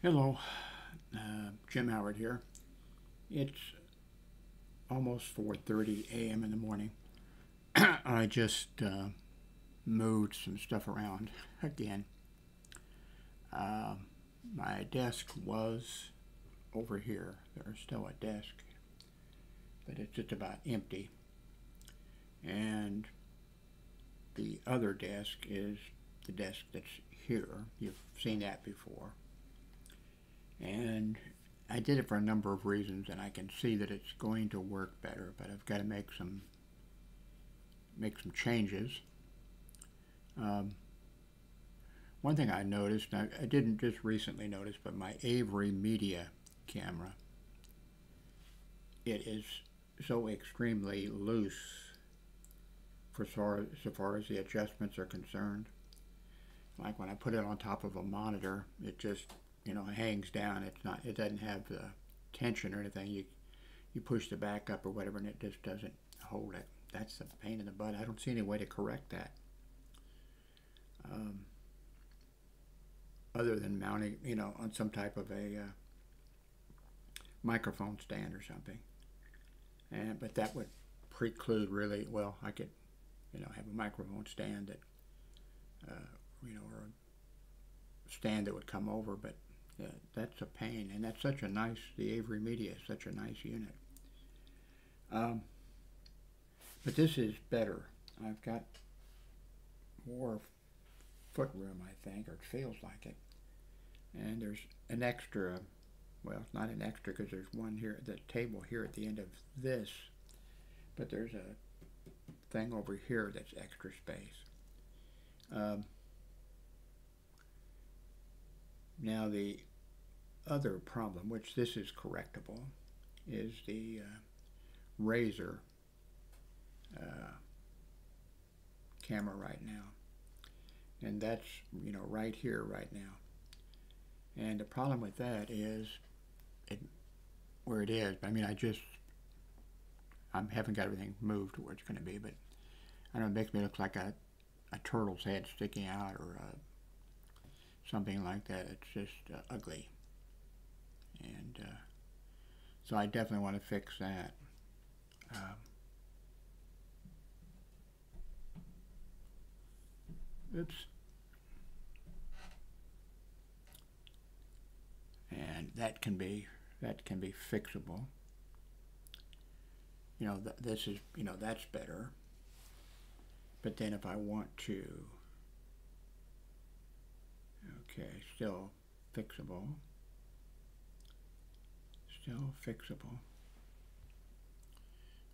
Hello, Jim Howard here. It's almost 4:30 a.m. in the morning. I just moved some stuff around again. Uh, my desk was over here. There's still a desk, but it's just about empty. And the other desk is the desk that's here. You've seen that before. And I did it for a number of reasons, and I can see that it's going to work better, but I've got to make some changes. Um, One thing I noticed, and I didn't just recently notice, but my Avery Media camera, it is so extremely loose so far as the adjustments are concerned. Like when I put it on top of a monitor, it just hangs down. It doesn't have the tension or anything. You push the back up or whatever, and it just doesn't hold it. That's a pain in the butt. I don't see any way to correct that, other than mounting, on some type of a microphone stand or something. But that would preclude really. Well, I could, have a microphone stand that, or a stand that would come over, but that's a pain, and that's such a nice. The Avery Media is such a nice unit. But this is better. I've got more foot room, I think, or it feels like it. And there's an extra, well, it's not an extra because there's one here, the table here at the end of this, but there's a thing over here that's extra space. Now the other problem, which this is correctable, is the Razor camera right now, and that's right here right now. And the problem with that is where it is. I mean, I haven't got everything moved to where it's going to be, but I don't know, it makes me look like a turtle's head sticking out or something like that. It's just ugly, and so I definitely want to fix that. Oops. And that can be fixable. This is that's better. But then if I want to, okay, still fixable. Still fixable.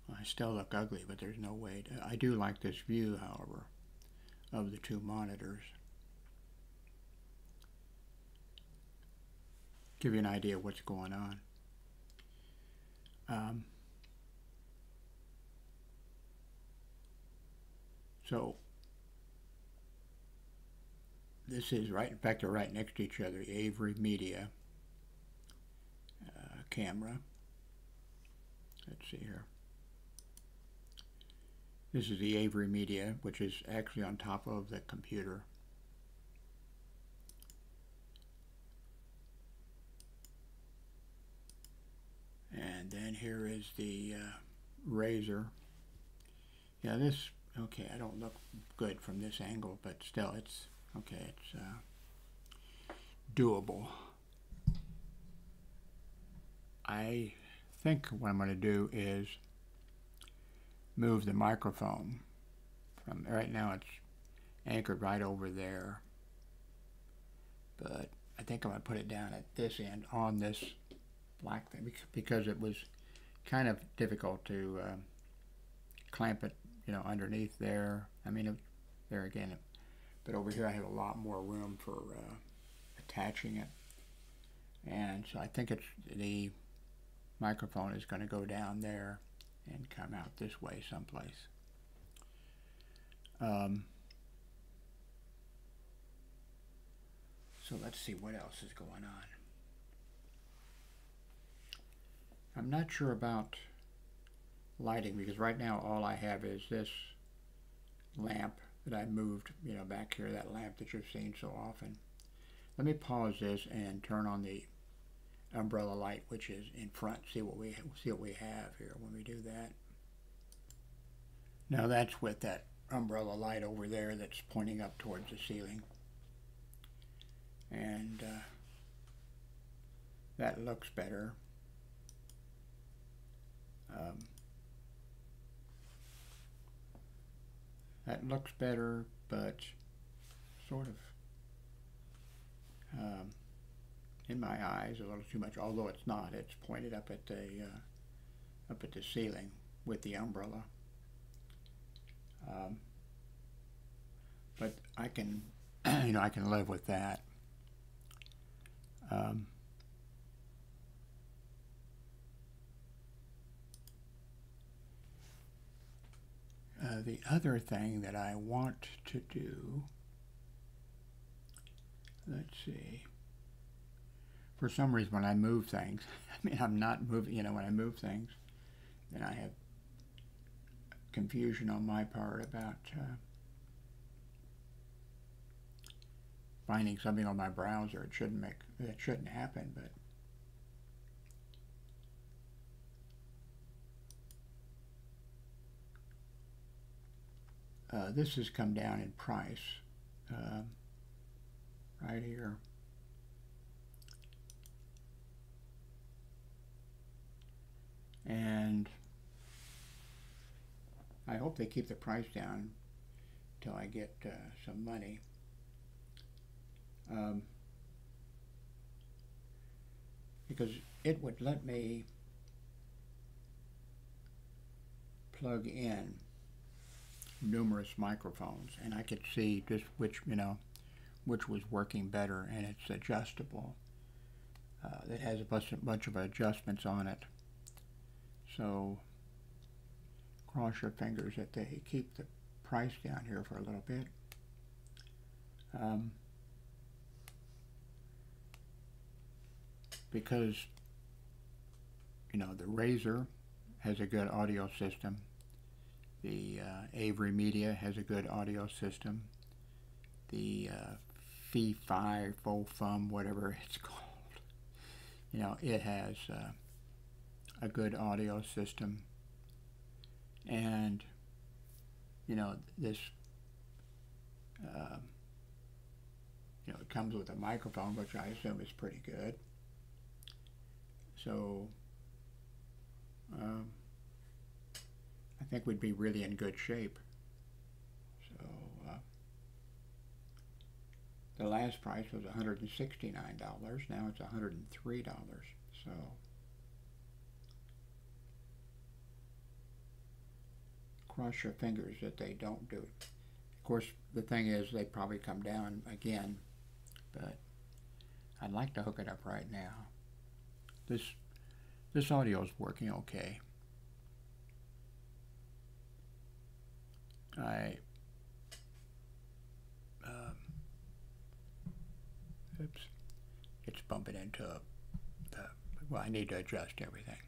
Well, I still look ugly, but there's no way to. I do like this view, however, of the two monitors. Give you an idea of what's going on. So this is right, in fact, they're right next to each other, the Avery Media camera. Let's see here. This is the Avery Media, which is actually on top of the computer. And then here is the Razor. Yeah, this, okay, I don't look good from this angle, but still it's, okay, it's doable. I think what I'm going to do is move the microphone from, right now it's anchored right over there, but I think I'm going to put it down at this end on this black thing because it was kind of difficult to clamp it, underneath there. I mean, there again, but over here I have a lot more room for attaching it, and so I think it's the microphone is going to go down there and come out this way someplace. So let's see what else is going on. I'm not sure about lighting because right now all I have is this lamp that I moved, back here, that lamp that you've seen so often. let me pause this and turn on the umbrella light, which is in front. See what we have here when we do that. Now that's with that umbrella light over there that's pointing up towards the ceiling, and that looks better. That looks better, but sort of in my eyes a little too much. Although it's not; it's pointed up at the ceiling with the umbrella. But I can, I can live with that. The other thing that I want to do, let's see, for some reason when I move things, I mean I'm not moving, when I move things, then I have confusion on my part about finding something on my browser. It shouldn't happen, but this has come down in price right here. And I hope they keep the price down till I get some money. Because it would let me plug in numerous microphones, and I could see just which was working better, and it's adjustable. It has a bunch of adjustments on it. So cross your fingers that they keep the price down here for a little bit. Because the Razer has a good audio system. The Avery Media has a good audio system. The Fee-Fi, Fo-Fum, whatever it's called, it has a good audio system. And this it comes with a microphone, which I assume is pretty good. So I think we'd be really in good shape. So the last price was $169. Now it's $103. So cross your fingers that they don't do it. Of course, the thing is they probably come down again, but I'd like to hook it up right now. This audio is working okay. It's bumping into well, I need to adjust everything.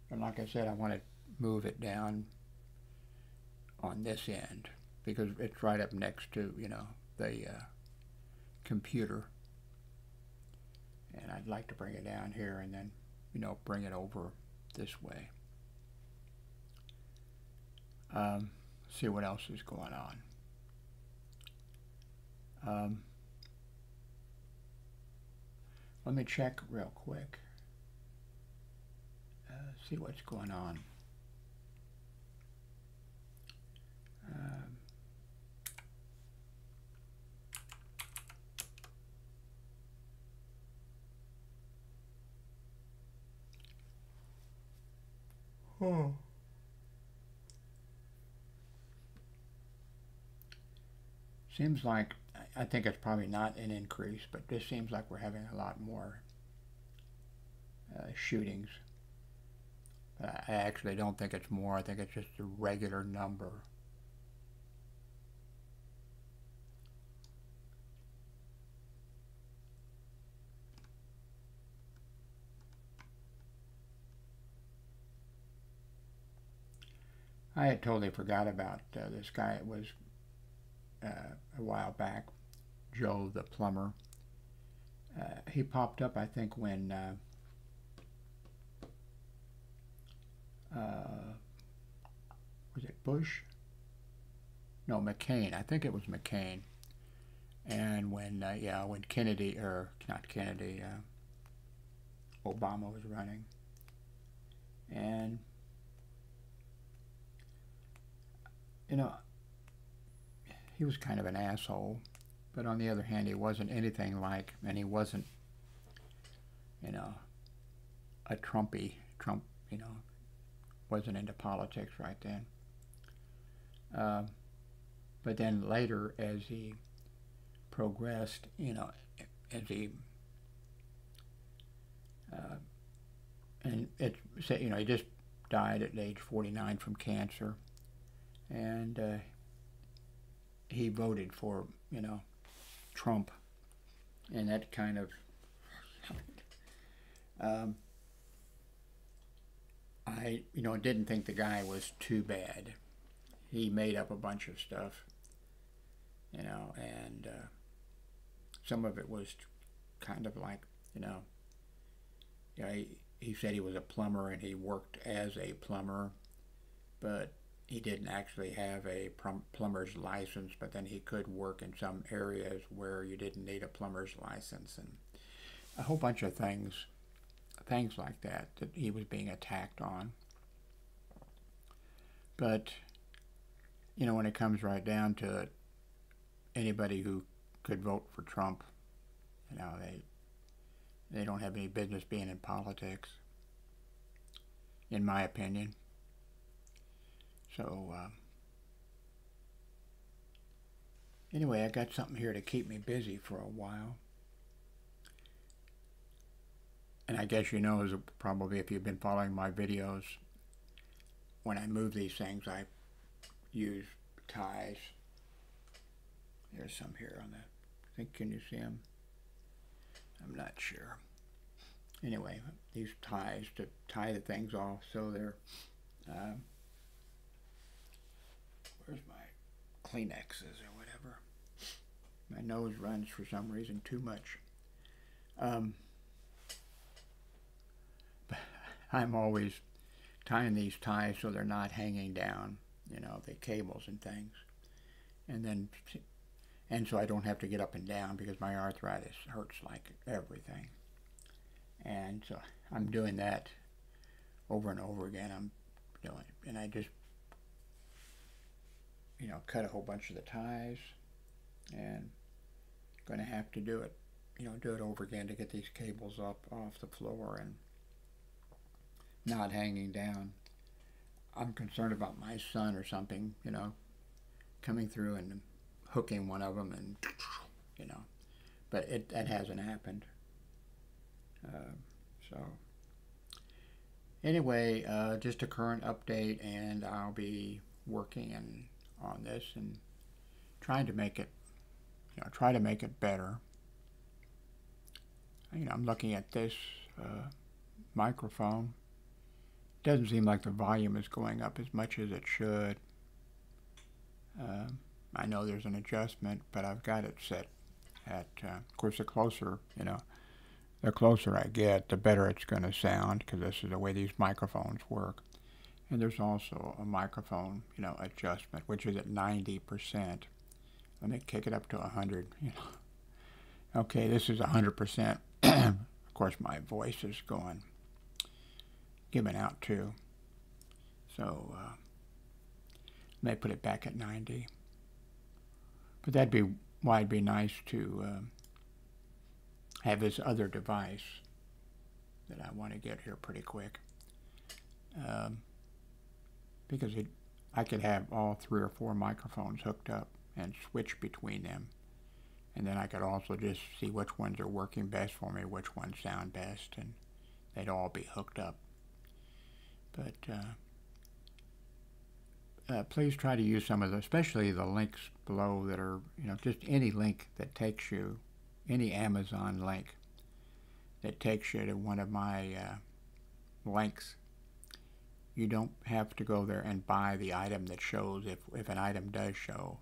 And like I said, I want to move it down on this end because it's right up next to, the computer. And I'd like to bring it down here and then, bring it over this way. See what else is going on. Let me check real quick. See what's going on. Seems like, I think it's probably not an increase, but this seems like we're having a lot more shootings. I actually don't think it's more. I think it's just a regular number. I had totally forgot about this guy. It was a while back Joe the plumber. He popped up, I think, when was it Bush? No, McCain. I think it was McCain. And when when Kennedy, or not Kennedy, Obama was running. And you know, he was kind of an asshole, but on the other hand, he wasn't anything like, and he wasn't, you know, a Trump, you know, wasn't into politics right then. But then later, as he progressed, you know, as he, and it said, you know, he just died at age 49 from cancer, and he voted for, you know, Trump, and that kind of, I, you know, didn't think the guy was too bad. He made up a bunch of stuff, you know, and some of it was kind of like, you know, he said he was a plumber and he worked as a plumber, but he didn't actually have a plumber's license, but then he could work in some areas where you didn't need a plumber's license, and a whole bunch of things like that he was being attacked on. But, you know, when it comes right down to it, anybody who could vote for Trump, you know, they don't have any business being in politics, in my opinion. So, anyway, I got something here to keep me busy for a while. And I guess you know, as probably if you've been following my videos, when I move these things, I use ties. There's some here on that. I think, can you see them? I'm not sure. Anyway, these ties to tie the things off so they're, where's my Kleenexes or whatever? My nose runs for some reason too much. I'm always tying these ties so they're not hanging down, you know, the cables and things. And so I don't have to get up and down because my arthritis hurts like everything. And so I'm doing that over and over again. I'm doing it. And I just, you know, cut a whole bunch of the ties, and going to have to do it, you know, do it over again to get these cables up off the floor and not hanging down. I'm concerned about my son or something, you know, coming through and hooking one of them, and, you know, but that hasn't happened. So anyway, just a current update, and I'll be working on this and trying to make it, you know, try to make it better. You know, I'm looking at this microphone. Doesn't seem like the volume is going up as much as it should. I know there's an adjustment, but I've got it set at, of course, the closer, you know, the closer I get, the better it's going to sound, because this is the way these microphones work. And there's also a microphone, you know, adjustment, which is at 90%. Let me kick it up to 100, you know. Okay, this is 100%. Of course, my voice is giving out too. So may put it back at 90. But that'd be why it'd be nice to have this other device that I want to get here pretty quick, because I could have all 3 or 4 microphones hooked up and switch between them, and then I could also just see which ones are working best for me, which ones sound best, and they'd all be hooked up. But please try to use some of the, especially the links below that are, you know, just any link that takes you, any Amazon link that takes you to one of my links. You don't have to go there and buy the item that shows, if an item does show.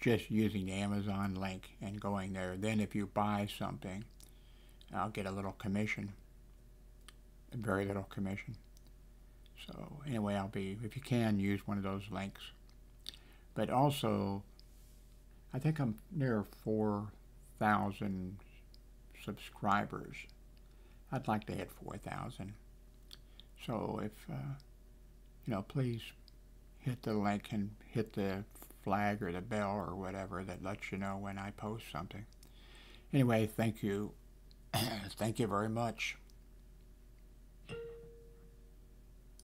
just using the Amazon link and going there. Then if you buy something, I'll get a little commission, a very little commission. So anyway, if you can, use one of those links. But also, I think I'm near 4,000 subscribers. I'd like to hit 4,000. So if, please hit the link and hit the flag or the bell or whatever that lets you know when I post something. Anyway, thank you. Thank you very much.